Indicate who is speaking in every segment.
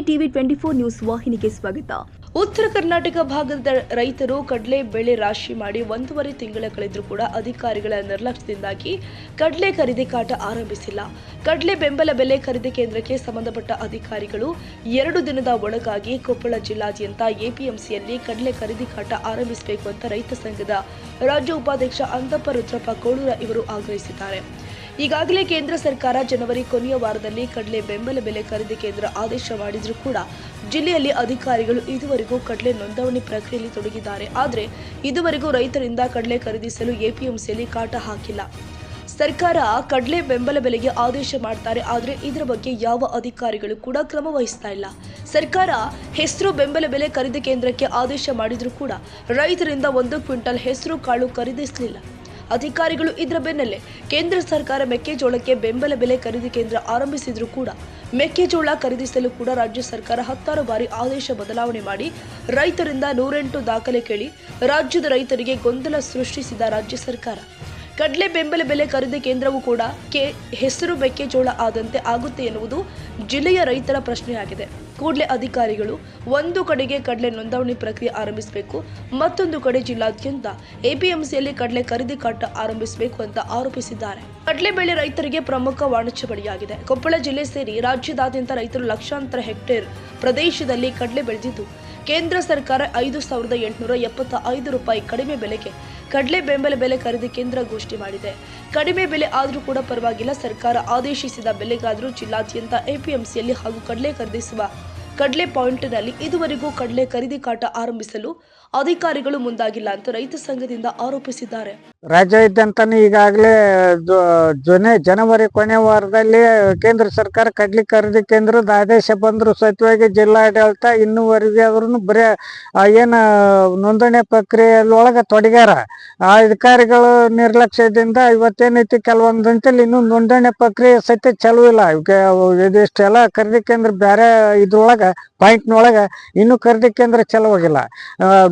Speaker 1: TV 24 news ವಾಹಿನಿಗೆ ಸ್ವಾಗತ.
Speaker 2: ಉತ್ತರ ಕರ್ನಾಟಕ ಭಾಗದ ರೈತರು ಕಡಲೆ ಬೆಳೆ ರಾಶಿ ಮಾಡಿ 1.5 ತಿಂಗಳ ಕಳೆದರೂ ಕೂಡ ಅಧಿಕಾರಿಗಳ ನಿರ್ಲಕ್ಷ್ಯದಿಂದಾಗಿ ಕಡಲೆ ಖರೀದಿ ಕಾಟ ಆರಂಭಿಸಿಲ್ಲ. ಕಡಲೆ ಬೆಂಬಲ ಬೆಲೆ ಖರೀದಿ ಕೇಂದ್ರಕ್ಕೆ ಸಂಬಂಧಪಟ್ಟ ಅಧಿಕಾರಿಗಳು 2 ದಿನದ ಒಳಗಾಗಿ ಕೊಪ್ಪಳ ಜಿಲ್ಲಾದ್ಯಂತ ಎಪಿಎಂಸಿಯಲ್ಲಿ ಕಡಲೆ ಖರೀದಿ ಕಾಟ ಆರಂಭಿಸಬೇಕು ಅಂತ ರೈತ ಸಂಘದ ರಾಜ್ಯ ಉಪಾಧ್ಯಕ್ಷ ಅಂತಪ್ಪ ರುದ್ರಪ್ಪ ಕೋಳೂರ ಇವರು ಆಗ್ರಹಿಸಿದ್ದಾರೆ. ಈಗಾಗಲೇ ಕೇಂದ್ರ ಸರ್ಕಾರ ಜನವರಿ ಕೊನೆಯ ವಾರದಲ್ಲಿ ಕಡಲೆ ಬೆಂಬಲ ಬೆಲೆ ಖರೀದಿ ಕೇಂದ್ರ ಆದೇಶ ಮಾಡಿದ್ರೂ ಕೂಡ ಜಿಲ್ಲೆಯಲ್ಲಿ ಅಧಿಕಾರಿಗಳು ಇದುವರೆಗೂ ಕಡಲೆ ನೋಂದಣಿ ಪ್ರಕ್ರಿಯೆಯಲ್ಲಿ ತೊಡಗಿದ್ದಾರೆ. ಆದರೆ ಇದುವರೆಗೂ ರೈತರಿಂದ ಕಡಲೆ ಖರೀದಿಸಲು ಎಪಿಎಂಸಿಯಲ್ಲಿ ಕಾಟ ಹಾಕಿಲ್ಲ. ಸರ್ಕಾರ ಕಡಲೆ ಬೆಂಬಲ ಬೆಲೆಗೆ ಆದೇಶ ಮಾಡ್ತಾರೆ, ಆದರೆ ಇದರ ಬಗ್ಗೆ ಯಾವ ಅಧಿಕಾರಿಗಳು ಕೂಡ ಕ್ರಮ ವಹಿಸ್ತಾ ಇಲ್ಲ. ಸರ್ಕಾರ ಹೆಸರು ಬೆಂಬಲ ಬೆಲೆ ಖರೀದಿ ಕೇಂದ್ರಕ್ಕೆ ಆದೇಶ ಮಾಡಿದ್ರೂ ಕೂಡ ರೈತರಿಂದ 1 ಕ್ವಿಂಟಲ್ ಹೆಸರು ಕಾಳು ಖರೀದಿಸಲಿಲ್ಲ. ಅಧಿಕಾರಿಗಳು ಇದರ ಬೆನ್ನಲ್ಲೇ ಕೇಂದ್ರ ಸರ್ಕಾರ ಮೆಕ್ಕೆಜೋಳಕ್ಕೆ ಬೆಂಬಲ ಬೆಲೆ ಖರೀದಿ ಕೇಂದ್ರ ಆರಂಭಿಸಿದ್ರೂ ಕೂಡ ಮೆಕ್ಕೆಜೋಳ ಖರೀದಿಸಲು ಕೂಡ ರಾಜ್ಯ ಸರ್ಕಾರ 10 ಬಾರಿ ಆದೇಶ ಬದಲಾವಣೆ ಮಾಡಿ ರೈತರಿಂದ 108 ದಾಖಲೆ ಕೇಳಿ ರಾಜ್ಯದ ರೈತರಿಗೆ ಗೊಂದಲ ಸೃಷ್ಟಿಸಿದ ರಾಜ್ಯ ಸರ್ಕಾರ. ಕಡಲೆ ಬೆಂಬಲ ಬೆಲೆ ಖರೀದಿ ಕೇಂದ್ರವೂ ಕೂಡ ಹೆಸರು ಮೆಕ್ಕೆಜೋಳ ಆದಂತೆ ಆಗುತ್ತೆ ಎನ್ನುವುದು ಜಿಲ್ಲೆಯ ರೈತರ ಪ್ರಶ್ನೆಯಾಗಿದೆ. ಕೂಡಲೇ ಅಧಿಕಾರಿಗಳು ಒಂದು ಕಡೆಗೆ ಕಡಲೆ ನೋಂದಣಿ ಪ್ರಕ್ರಿಯೆ ಆರಂಭಿಸಬೇಕು, ಮತ್ತೊಂದು ಕಡೆ ಜಿಲ್ಲಾದ್ಯಂತ ಎಪಿಎಂಸಿಯಲ್ಲಿ ಕಡಲೆ ಖರೀದಿ ಕಾಟ ಆರಂಭಿಸಬೇಕು ಅಂತ ಆರೋಪಿಸಿದ್ದಾರೆ. ಕಡಲೆ ಬೆಳೆ ರೈತರಿಗೆ ಪ್ರಮುಖ ವಾಣಿಜ್ಯ ಬೆಳೆಯಾಗಿದೆ. ಕೊಪ್ಪಳ ಜಿಲ್ಲೆ ಸೇರಿ ರಾಜ್ಯದಾದ್ಯಂತ ರೈತರು ಲಕ್ಷಾಂತರ ಹೆಕ್ಟೇರ್ ಪ್ರದೇಶದಲ್ಲಿ ಕಡಲೆ ಬೆಳೆದಿದ್ದು ಕೇಂದ್ರ ಸರ್ಕಾರ 5,875 ರೂಪಾಯಿ ಕಡಿಮೆ ಬೆಲೆಗೆ ಕಡಲೆ ಬೆಂಬಲ ಬೆಲೆ ಖರೀದಿ ಕೇಂದ್ರ ಘೋಷಣೆ ಮಾಡಿದೆ. ಕಡಿಮೆ ಬೆಲೆ ಆದರೂ ಕೂಡ ಪರವಾಗಿಲ್ಲ, ಸರ್ಕಾರ ಆದೇಶಿಸಿದ ಬೆಲೆಗಾದರೂ ಜಿಲ್ಲಾದ್ಯಂತ ಎಪಿಎಂಸಿಯಲ್ಲಿ ಹಾಗೂ ಕಡಲೆ ಖರೀದಿಸುವ ಕಡಲೆ ಪಾಯಿಂಟ್ನಲ್ಲಿ ಇದುವರೆಗೂ ಕಡಲೆ ಖರೀದಿ ಕಾಟ ಆರಂಭಿಸಲು ಅಧಿಕಾರಿಗಳು ಮುಂದಾಗಿಲ್ಲ ಅಂತ ರೈತ ಸಂಘದಿಂದ ಆರೋಪಿಸಿದ್ದಾರೆ.
Speaker 3: ರಾಜ್ಯಾದ್ಯಂತ ಈಗಾಗಲೇ ಜನವರಿ ಕೊನೆ ವಾರದಲ್ಲಿ ಕೇಂದ್ರ ಸರ್ಕಾರ ಕಡ್ಲಿ ಖರೀದಿ ಕೇಂದ್ರದ ಆದೇಶ ಬಂದ್ರು ಸತ್ಯವಾಗಿ ಜಿಲ್ಲಾಡಳಿತ ಇನ್ನೂವರೆಗೆ ಆದ್ರೂ ಬರೀ ಏನು ನೋಂದಣಿ ಪ್ರಕ್ರಿಯೆಯೊಳಗೆ ತೊಡಗ್ಯಾರ. ಆ ಅಧಿಕಾರಿಗಳು ನಿರ್ಲಕ್ಷ್ಯದಿಂದ ಇವತ್ತೇನೈತಿ ಕೆಲವೊಂದು ಗಂಟೆಲಿ ಇನ್ನೂ ನೋಂದಣಿ ಪ್ರಕ್ರಿಯೆ ಸತ್ಯ ಚಲೋ ಇಲ್ಲ. ಇದಿಷ್ಟೆಲ್ಲ ಖರೀದಿ ಕೇಂದ್ರ ಬೇರೆ ಇದ್ರೊಳಗೆ ಪಾಯಿಂಟ್ನೊಳಗೆ ಇನ್ನೂ ಖರೀದಿ ಕೇಂದ್ರ ಚಲವಾಗಿಲ್ಲ,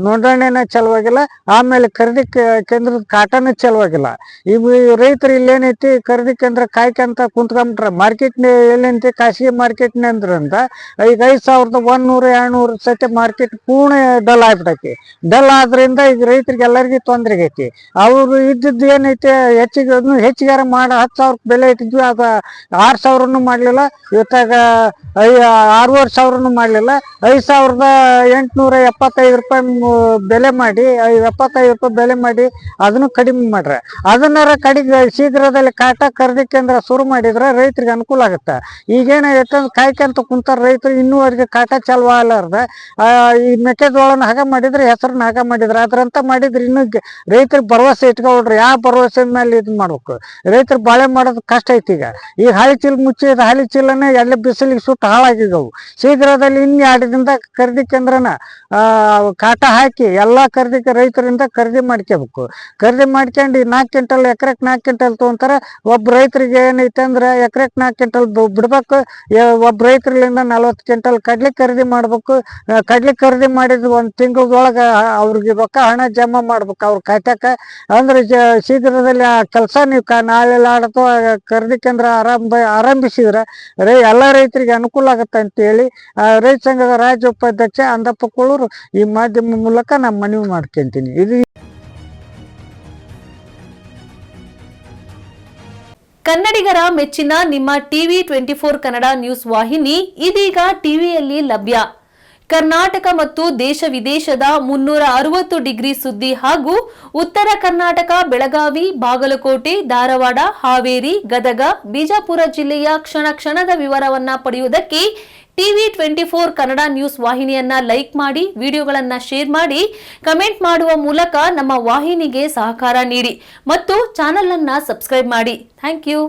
Speaker 3: ನೋಂದಣಿನ ಚಲವಾಗಿಲ್ಲ, ಆಮೇಲೆ ಖರೀದಿ ಕೇಂದ್ರದ ಕಾಟನೂ ಚಲವಾಗಿಲ್ಲ. ಇವು ರೈತರು ಇಲ್ಲೇನೈತಿ ಖರೀದಿ ಕೇಂದ್ರ ಕಾಯ್ಕಂತ ಕುಂತ್ಕೊಂಡ್ಬಿಟ್ರೆ ಮಾರ್ಕೆಟ್ ಎಲ್ಲೈತಿ ಖಾಸಗಿ ಮಾರ್ಕೆಟ್ನ ಅಂದ್ರಂತ ಈಗ 5,100-200 ಸತಿ ಮಾರ್ಕೆಟ್ ಪೂರ್ಣ ಡಲ್ ಆಗ್ಬಿಟ್ಟೈತಿ. ಡಲ್ ಆದ್ರಿಂದ ಈಗ ರೈತರಿಗೆ ಎಲ್ಲರಿಗೂ ತೊಂದರೆ ಆಗೈತಿ. ಅವರು ಇದ್ದದ್ದು ಏನೈತಿ ಹೆಚ್ಚಿಗಾರ ಮಾಡಿ 10,000 ಬೆಲೆ ಇಟ್ಟಿದ್ವಿ, ಅದು 6,000 ಮಾಡಲಿಲ್ಲ, ಇವತ್ತಾಗ 6,500 ಮಾಡಲಿಲ್ಲ, 5,875 ರೂಪಾಯಿ ಬೆಲೆ ಮಾಡಿ 75 ರೂಪಾಯಿ ಬೆಲೆ ಮಾಡಿ ಅದನ್ನು ಕಡಿಮೆ ಮಾಡ್ರೆ. ಅದನ್ನಾರ ಕಡಿಮೆ ಶೀಘ್ರದಲ್ಲಿ ಕಾಟ ಖರೀದಿ ಕೇಂದ್ರ ಶುರು ಮಾಡಿದ್ರೆ ರೈತರಿಗೆ ಅನುಕೂಲ ಆಗುತ್ತೆ. ಈಗೇನಾಗೈತೆ ಕಾಯ್ಕಂತ ಕುಂತಾರ ರೈತರು ಇನ್ನೂವರೆಗೆ ಕಾಟ ಚಾಲು ಆಗಲಾರ್ದ ಈ ಮೆಕ್ಕೆಜೋಳನ ಹಾಗ ಮಾಡಿದ್ರೆ ಹೆಸರನ್ನ ಹಾಗ ಮಾಡಿದ್ರೆ ಅದ್ರಂತ ಮಾಡಿದ್ರೆ ಇನ್ನು ರೈತರಿಗೆ ಭರವಸೆ ಇಟ್ಕೊಳ್ರಿ. ಯಾವ ಭರವಸೆ ಮೇಲೆ ಇದು ಮಾಡ್ಬೇಕು, ರೈತರು ಬಾಳೆ ಮಾಡೋದು ಕಷ್ಟ ಐತಿ. ಈಗ ಹಾಲಿ ಚೀಲ ಮುಚ್ಚಿದ ಹಾಲಿ ಚೀಲನೇ ಎಲ್ಲ ಬಿಸಿಲಿಗೆ ಸುಟ್ಟು ಹಾಳಾಗಿದ್ದವು. ಶೀಘ್ರದಲ್ಲಿ ಇನ್ನು 2 ದಿನದ ಖರೀದಿ ಕೇಂದ್ರನ ಕಾಟ ಹಾಕಿ ಎಲ್ಲ ರೈತರಿಂದ ಖರೀದಿ ಮಾಡ್ಕೋಬೇಕು. ಖರೀದಿ ಮಾಡ್ಕೊಂಡು 4 ಕ್ವಿಂಟಲ್ ಎಕರೆಕ್ 4 ಕ್ವಿಂಟಲ್ ತೊಗೊಂತಾರೆ. ಒಬ್ಬ ರೈತರಿಗೆ ಏನೈತೆ ಅಂದ್ರೆ ಎಕರೆಕ್ 4 ಕ್ವಿಂಟಲ್ ಬಿಡ್ಬೇಕು. ಒಬ್ಬ ರೈತರಿಂದ 40 ಕ್ವಿಂಟಲ್ ಕಡ್ಲಿ ಖರೀದಿ ಮಾಡ್ಬೇಕು. ಕಡ್ಲಿ ಖರೀದಿ ಮಾಡಿದ 1 ತಿಂಗಳದೊಳಗೆ ಅವ್ರಿಗೆ ರೊಕ್ಕ ಹಣ ಜಮಾ ಮಾಡ್ಬೇಕು ಅವ್ರ ಖಾತ್ಯಾಕ. ಅಂದ್ರೆ ಶೀಘ್ರದಲ್ಲಿ ಆ ಕೆಲಸ ನೀವು ನಾಳೆ ಆಡತೋ ಖರೀದಿ ಕೇಂದ್ರ ಆರಂಭಿಸಿದ್ರೆ ಎಲ್ಲ ರೈತರಿಗೆ ಅನುಕೂಲ ಆಗುತ್ತೆ ಅಂತೇಳಿ ರೈತ ಸಂಘದ ರಾಜ್ಯ ಉಪಾಧ್ಯಕ್ಷ ಅಂತಪ್ಪ ಕೋಳೂರು ಈ ಮಾಧ್ಯಮ ಮೂಲಕ ನಾನು ಮನವಿ ಮಾಡ್ಕೊಂತೀನಿ. ಇದು
Speaker 4: ಕನ್ನಡಿಗರ ಮೆಚ್ಚಿನ ನಿಮ್ಮ ಟಿವಿ 24 ಕನ್ನಡ ನ್ಯೂಸ್ ವಾಹಿನಿ ಇದೀಗ ಟಿವಿಯಲ್ಲಿ ಲಭ್ಯ. ಕರ್ನಾಟಕ ಮತ್ತು ದೇಶ ವಿದೇಶದ 360 ಡಿಗ್ರಿ ಸುದ್ದಿ ಹಾಗೂ ಉತ್ತರ ಕರ್ನಾಟಕ, ಬೆಳಗಾವಿ, ಬಾಗಲಕೋಟೆ, ಧಾರವಾಡ, ಹಾವೇರಿ, ಗದಗ, ಬಿಜಾಪುರ ಜಿಲ್ಲೆಯ ಕ್ಷಣ ಕ್ಷಣದ ವಿವರವನ್ನ ಪಡೆಯುವುದಕ್ಕೆ ಟಿವಿ 24 ಕನ್ನಡ ನ್ಯೂಸ್ ವಾಹಿನಿಯನ್ನ ಲೈಕ್ ಮಾಡಿ, ವಿಡಿಯೋಗಳನ್ನ ಶೇರ್ ಮಾಡಿ, ಕಮೆಂಟ್ ಮಾಡುವ ಮೂಲಕ ನಮ್ಮ ವಾಹಿನಿಗೆ ಸಹಕಾರ ನೀಡಿ ಮತ್ತು ಚಾನೆಲ್ ಅನ್ನ ಸಬ್ಸ್ಕ್ರೈಬ್ ಮಾಡಿ. Thank you.